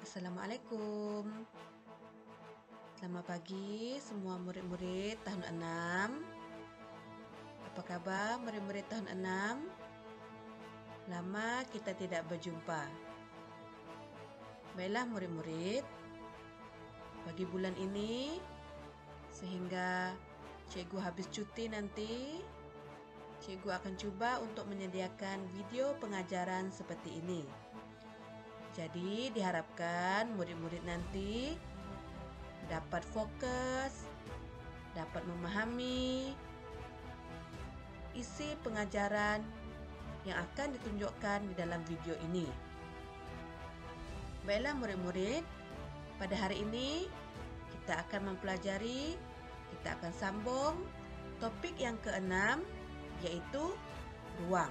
Assalamualaikum. Selamat pagi semua murid-murid tahun 6. Apa kabar murid-murid tahun 6? Lama kita tidak berjumpa. Baiklah murid-murid, bagi bulan ini sehingga cikgu habis cuti nanti, cikgu akan cuba untuk menyediakan video pengajaran seperti ini. Jadi diharapkan murid-murid nanti dapat fokus, dapat memahami isi pengajaran yang akan ditunjukkan di dalam video ini. Baiklah murid-murid, pada hari ini kita akan mempelajari, kita akan sambung topik yang ke-6, iaitu ruang.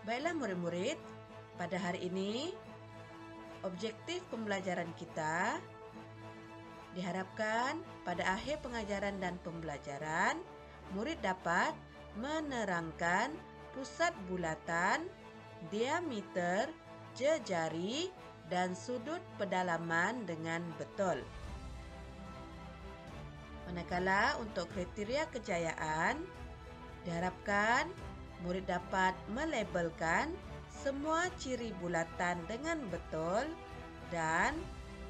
Baiklah murid-murid, pada hari ini objektif pembelajaran kita diharapkan pada akhir pengajaran dan pembelajaran, murid dapat menerangkan pusat bulatan, diameter, jejari, dan sudut pedalaman dengan betul. Manakala untuk kriteria kejayaan, diharapkan murid dapat melabelkan semua ciri bulatan dengan betul dan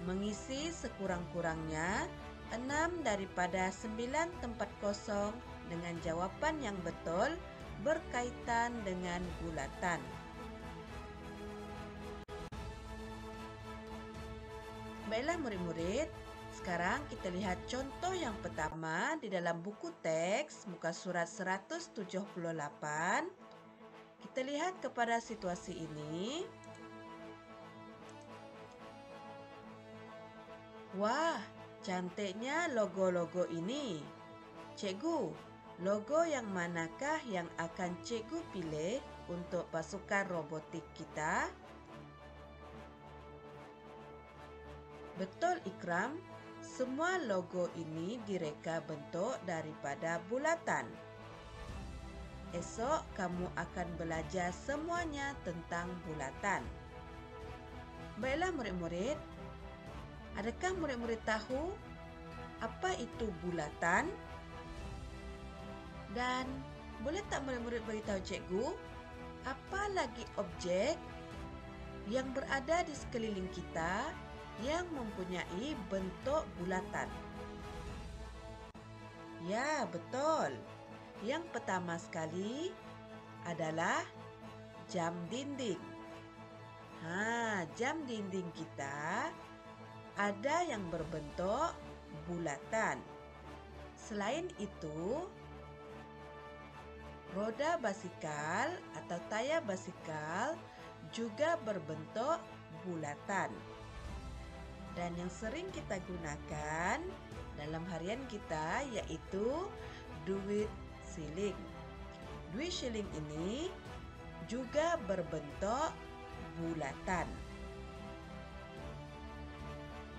mengisi sekurang-kurangnya 6 daripada 9 tempat kosong dengan jawapan yang betul berkaitan dengan bulatan. Baiklah murid-murid, sekarang kita lihat contoh yang pertama di dalam buku teks muka surat 178. Kita lihat kepada situasi ini. Wah, cantiknya logo-logo ini. Cikgu, logo yang manakah yang akan cikgu pilih untuk pasukan robotik kita? Betul Ikram, semua logo ini direka bentuk daripada bulatan. Esok kamu akan belajar semuanya tentang bulatan. Baiklah murid-murid, adakah murid-murid tahu apa itu bulatan? Dan boleh tak murid-murid beritahu cikgu, apa lagi objek yang berada di sekeliling kita yang mempunyai bentuk bulatan? Ya, betul. Yang pertama sekali adalah jam dinding. Jam dinding kita ada yang berbentuk bulatan. Selain itu, roda basikal atau tayar basikal juga berbentuk bulatan. Dan yang sering kita gunakan dalam harian kita iaitu duit siling. Duit siling ini juga berbentuk bulatan.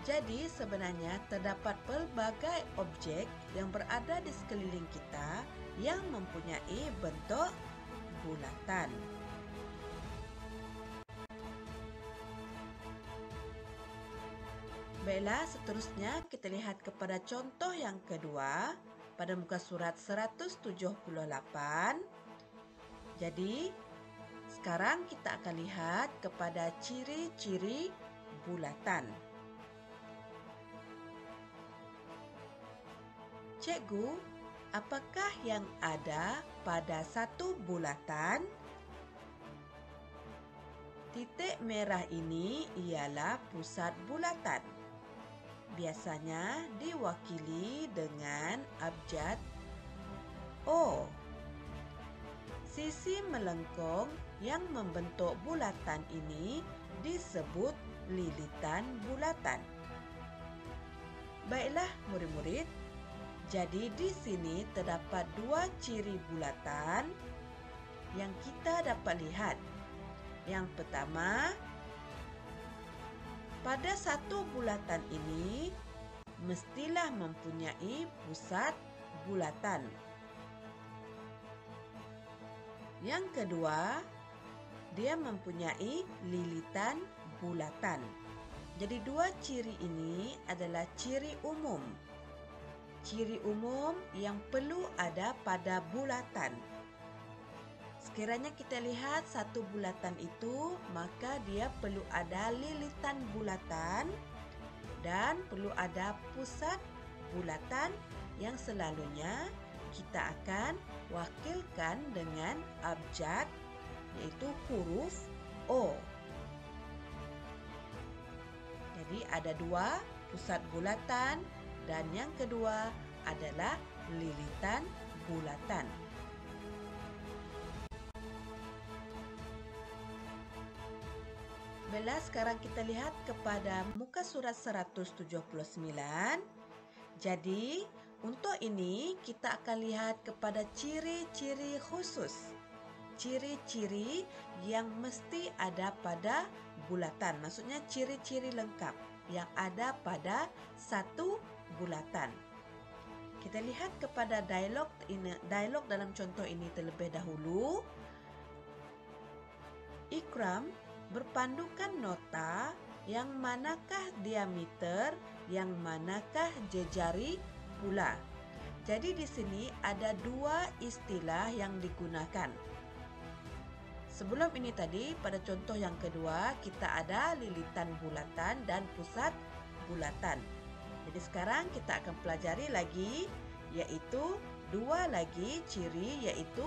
Jadi sebenarnya terdapat pelbagai objek yang berada di sekeliling kita yang mempunyai bentuk bulatan. Baiklah, seterusnya kita lihat kepada contoh yang kedua pada muka surat 178. Jadi, sekarang kita akan lihat kepada ciri-ciri bulatan. Cikgu, apakah yang ada pada satu bulatan? Titik merah ini ialah pusat bulatan. Biasanya diwakili dengan abjad O. Sisi melengkung yang membentuk bulatan ini disebut lilitan bulatan. Baiklah murid-murid, jadi di sini terdapat dua ciri bulatan yang kita dapat lihat. Yang pertama, pada satu bulatan ini mestilah mempunyai pusat bulatan. Yang kedua, dia mempunyai lilitan bulatan. Jadi dua ciri ini adalah ciri umum. Ciri umum yang perlu ada pada bulatan. Sekiranya kita lihat satu bulatan itu, maka dia perlu ada lilitan bulatan dan perlu ada pusat bulatan yang selalunya kita akan wakilkan dengan abjad, yaitu huruf O. Jadi ada dua, pusat bulatan, dan yang kedua adalah lilitan bulatan. Baiklah, sekarang kita lihat kepada muka surat 179. Jadi, untuk ini kita akan lihat kepada ciri-ciri khusus. Ciri-ciri yang mesti ada pada bulatan. Maksudnya ciri-ciri lengkap yang ada pada satu bulatan. Kita lihat kepada dialog dalam contoh ini terlebih dahulu. Ikram berpandukan nota yang manakah diameter, yang manakah jejari pula. Jadi di sini ada dua istilah yang digunakan. Sebelum ini tadi, pada contoh yang kedua, kita ada lilitan bulatan dan pusat bulatan. Jadi sekarang kita akan pelajari lagi, yaitu dua lagi ciri, yaitu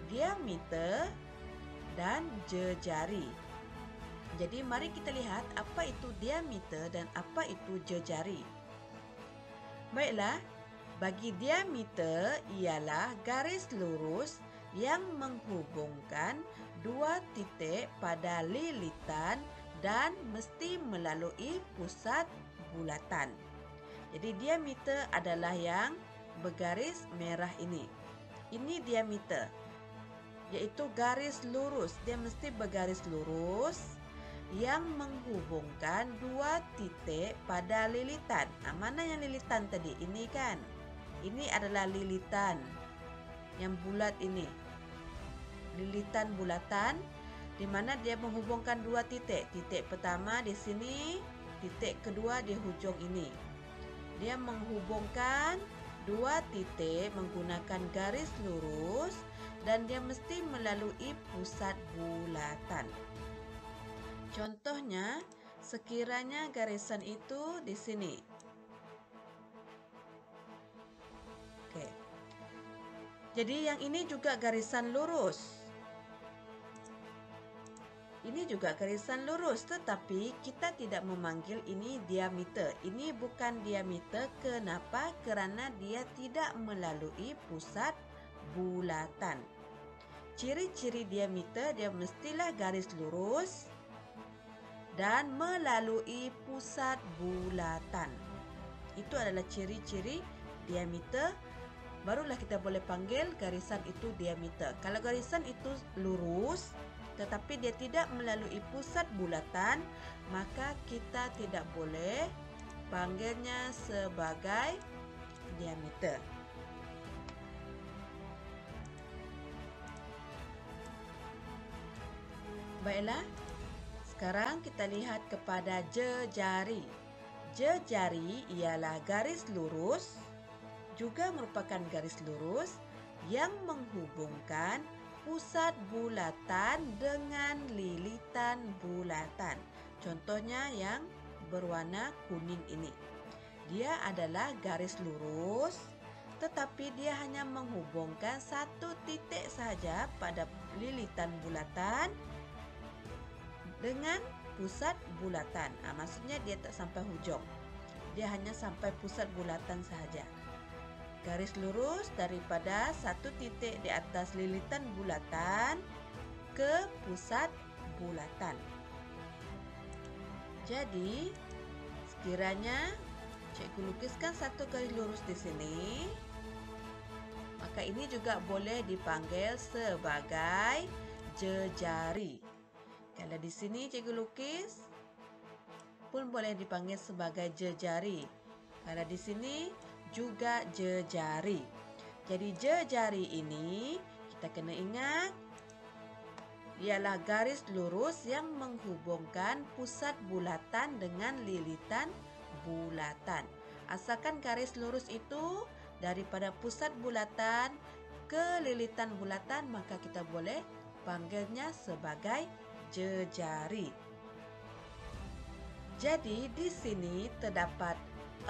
diameter dan jejari. Jadi mari kita lihat apa itu diameter dan apa itu jejari. Baiklah, bagi diameter ialah garis lurus yang menghubungkan dua titik pada lilitan dan mesti melalui pusat bulatan. Jadi diameter adalah yang bergaris merah ini. Ini diameter, yaitu garis lurus. Dia mesti bergaris lurus yang menghubungkan dua titik pada lilitan. Mana yang lilitan tadi? Ini kan? Ini adalah lilitan yang bulat ini. Lilitan bulatan di mana dia menghubungkan dua titik. Titik pertama di sini, titik kedua di hujung ini. Dia menghubungkan dua titik menggunakan garis lurus dan dia mesti melalui pusat bulatan. Contohnya, sekiranya garisan itu di sini. Oke. Jadi yang ini juga garisan lurus. Ini juga garisan lurus, tetapi kita tidak memanggil ini diameter. Ini bukan diameter. Kenapa? Kerana dia tidak melalui pusat bulatan. Ciri-ciri diameter dia mestilah garis lurus dan melalui pusat bulatan. Itu adalah ciri-ciri diameter. Barulah kita boleh panggil garisan itu diameter. Kalau garisan itu lurus tetapi dia tidak melalui pusat bulatan, maka kita tidak boleh panggilnya sebagai diameter. Baiklah, sekarang kita lihat kepada jejari. Jejari ialah garis lurus, juga merupakan garis lurus yang menghubungkan pusat bulatan dengan lilitan bulatan. Contohnya yang berwarna kuning ini. Dia adalah garis lurus, tetapi dia hanya menghubungkan satu titik sahaja pada lilitan bulatan dengan pusat bulatan. Maksudnya dia tak sampai hujung. Dia hanya sampai pusat bulatan sahaja. Garis lurus daripada satu titik di atas lilitan bulatan ke pusat bulatan. Jadi, sekiranya cikgu lukiskan satu garis lurus di sini, maka ini juga boleh dipanggil sebagai jejari. Kalau di sini cikgu lukis pun boleh dipanggil sebagai jejari. Kalau di sini juga jejari. Jadi jejari ini kita kena ingat ialah garis lurus yang menghubungkan pusat bulatan dengan lilitan bulatan. Asalkan garis lurus itu daripada pusat bulatan ke lilitan bulatan, maka kita boleh panggilnya sebagai jejari. Jadi di sini terdapat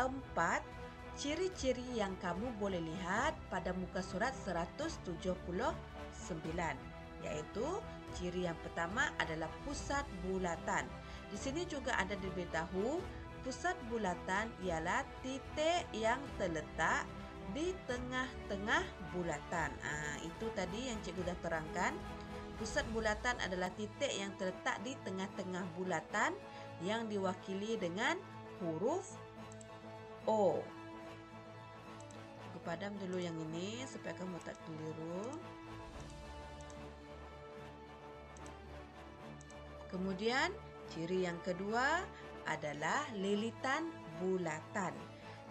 4 ciri-ciri yang kamu boleh lihat pada muka surat 179, yaitu ciri yang pertama adalah pusat bulatan. Di sini juga ada diberitahu pusat bulatan ialah titik yang terletak di tengah-tengah bulatan. Itu tadi yang cikgu dah terangkan. Pusat bulatan adalah titik yang terletak di tengah-tengah bulatan yang diwakili dengan huruf O. Cikgu padam dulu yang ini supaya kamu tak keliru. Kemudian, ciri yang kedua adalah lilitan bulatan.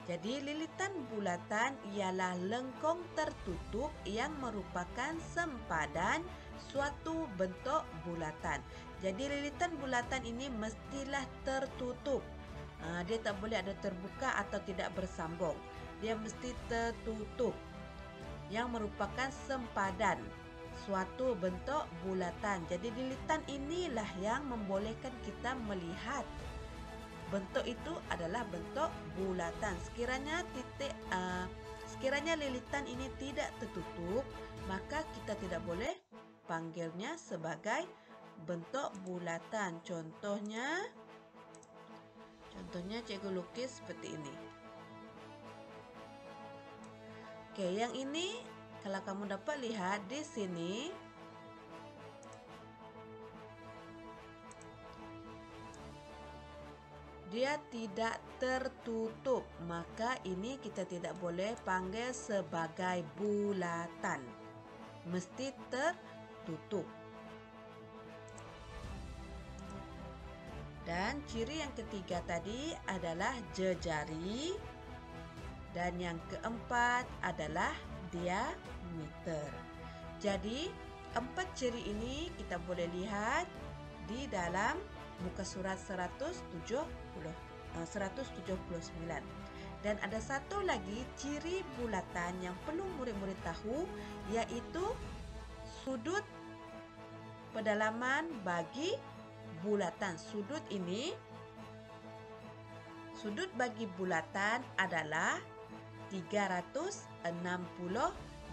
Jadi, lilitan bulatan ialah lengkung tertutup yang merupakan sempadan suatu bentuk bulatan. Jadi, lilitan bulatan ini mestilah tertutup. Dia tak boleh ada terbuka atau tidak bersambung. Dia mesti tertutup yang merupakan sempadan suatu bentuk bulatan. Jadi lilitan inilah yang membolehkan kita melihat bentuk itu adalah bentuk bulatan. Sekiranya lilitan ini tidak tertutup, maka kita tidak boleh panggilnya sebagai bentuk bulatan. Contohnya cikgu lukis seperti ini. Oke, yang ini kalau kamu dapat lihat di sini, dia tidak tertutup, maka ini kita tidak boleh panggil sebagai bulatan. Mesti tertutup. Dan ciri yang ketiga tadi adalah jejari. Dan yang keempat adalah diameter. Jadi, 4 ciri ini kita boleh lihat di dalam muka surat 179. Dan ada satu lagi ciri bulatan yang perlu murid-murid tahu, yaitu sudut pedalaman bagi bulatan. Sudut bagi bulatan adalah 360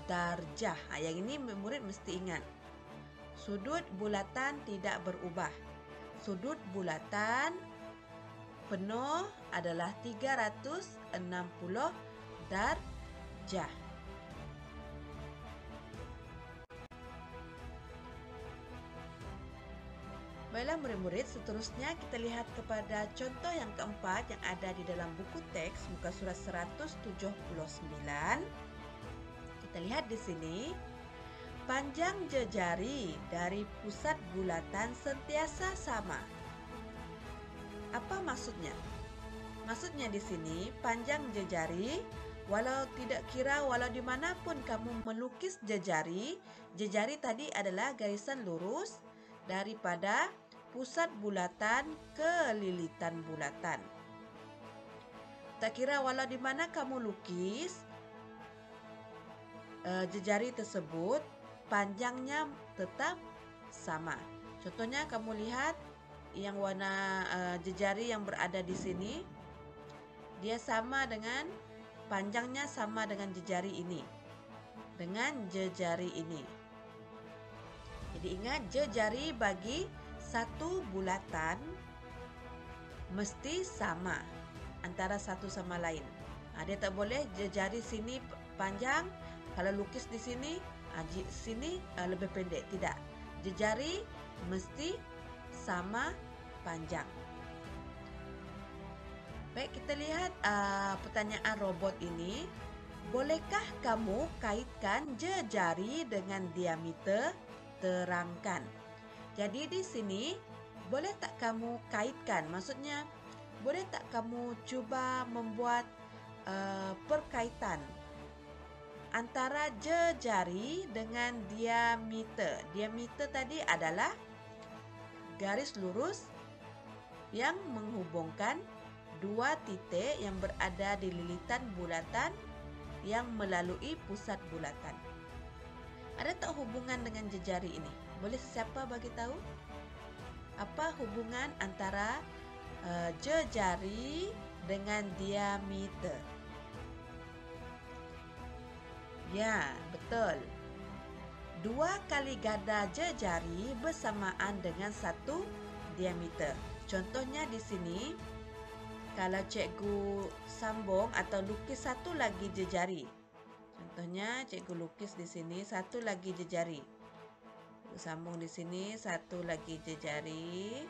darjah. Yang ini murid mesti ingat. Sudut bulatan tidak berubah. Sudut bulatan penuh adalah 360 darjah. Baiklah murid-murid, seterusnya kita lihat kepada contoh yang keempat yang ada di dalam buku teks muka surat 179. Kita lihat di sini, panjang jejari dari pusat bulatan sentiasa sama. Apa maksudnya? Maksudnya di sini, panjang jejari, walau di manapun kamu melukis jejari, jejari tadi adalah garisan lurus daripada pusat bulatan ke lilitan bulatan. Tak kira walau di mana kamu lukis, jejari tersebut panjangnya tetap sama. Contohnya kamu lihat yang warna jejari yang berada di sini, dia sama dengan panjangnya sama dengan jejari ini. Dengan jejari ini. Jadi ingat, jejari bagi satu bulatan mesti sama antara satu sama lain. Dia tak boleh jejari sini panjang, kalau lukis di sini, sini lebih pendek. Tidak. Jejari mesti sama panjang. Baik, kita lihat pertanyaan robot ini. Bolehkah kamu kaitkan jejari dengan diameter? Terangkan. Jadi di sini, boleh tak kamu kaitkan? Maksudnya, boleh tak kamu cuba membuat perkaitan antara jejari dengan diameter. Diameter tadi adalah garis lurus yang menghubungkan dua titik yang berada di lilitan bulatan yang melalui pusat bulatan. Ada tak hubungan dengan jejari ini? Boleh siapa bagi tahu? Apa hubungan antara jejari dengan diameter? Ya, betul. 2 kali gada jejari bersamaan dengan 1 diameter. Contohnya di sini, kalau cikgu sambung atau lukis satu lagi jejari. Contohnya cikgu lukis di sini satu lagi jejari. Cikgu sambung di sini satu lagi jejari.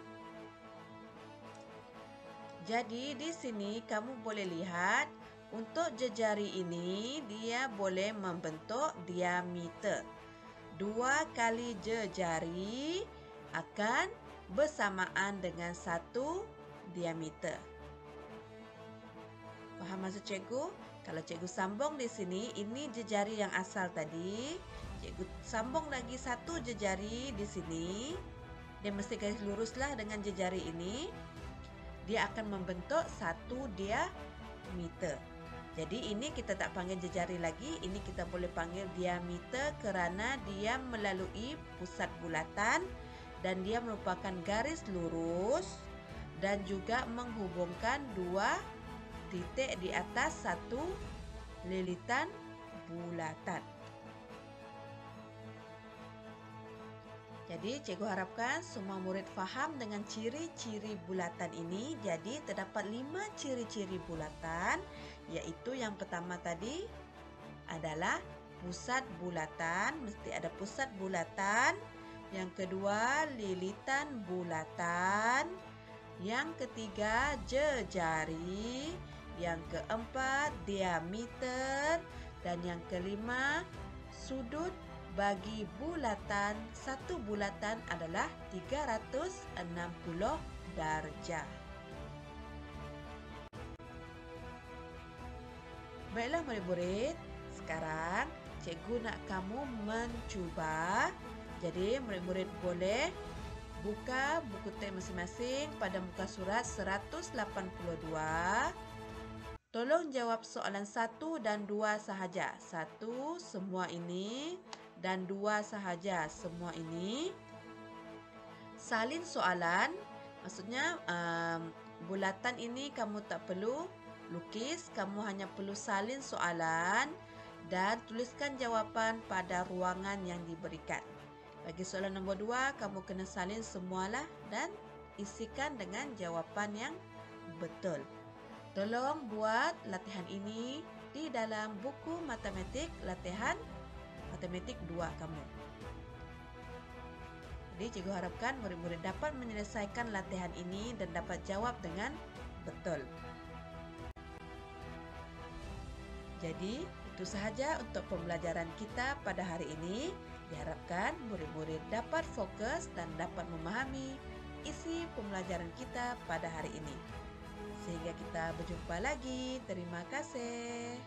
Jadi di sini kamu boleh lihat untuk jejari ini dia boleh membentuk diameter. 2 kali jejari akan bersamaan dengan 1 diameter. Faham maksud cikgu? Kalau cikgu sambung di sini, ini jejari yang asal tadi. Cikgu sambung lagi 1 jejari di sini. Dia mesti garis luruslah dengan jejari ini. Dia akan membentuk 1 diameter. Jadi ini kita tak panggil jejari lagi, ini kita boleh panggil diameter kerana dia melalui pusat bulatan dan dia merupakan garis lurus dan juga menghubungkan 2 titik di atas 1 lilitan bulatan. Jadi cikgu harapkan semua murid faham dengan ciri-ciri bulatan ini. Jadi terdapat 5 ciri-ciri bulatan, iaitu yang pertama tadi adalah pusat bulatan, mesti ada pusat bulatan. Yang kedua, lilitan bulatan. Yang ketiga, jejari. Yang keempat, diameter. Dan yang kelima, sudut bagi bulatan. Satu bulatan adalah 360 darjah. Baiklah murid-murid, sekarang cikgu nak kamu mencuba. Jadi murid-murid boleh buka buku teks masing-masing pada muka surat 182. Tolong jawab soalan 1 dan 2 sahaja. 1 semua ini dan 2 sahaja semua ini. Salin soalan, maksudnya bulatan ini kamu tak perlu lukis, kamu hanya perlu salin soalan dan tuliskan jawapan pada ruangan yang diberikan. Bagi soalan nombor 2, kamu kena salin semualah dan isikan dengan jawapan yang betul. Tolong buat latihan ini di dalam buku matematik latihan matematik 2 kamu. Jadi cikgu harapkan murid-murid dapat menyelesaikan latihan ini dan dapat jawab dengan betul. Jadi itu sahaja untuk pembelajaran kita pada hari ini. Diharapkan murid-murid dapat fokus dan dapat memahami isi pembelajaran kita pada hari ini. Sehingga kita berjumpa lagi. Terima kasih.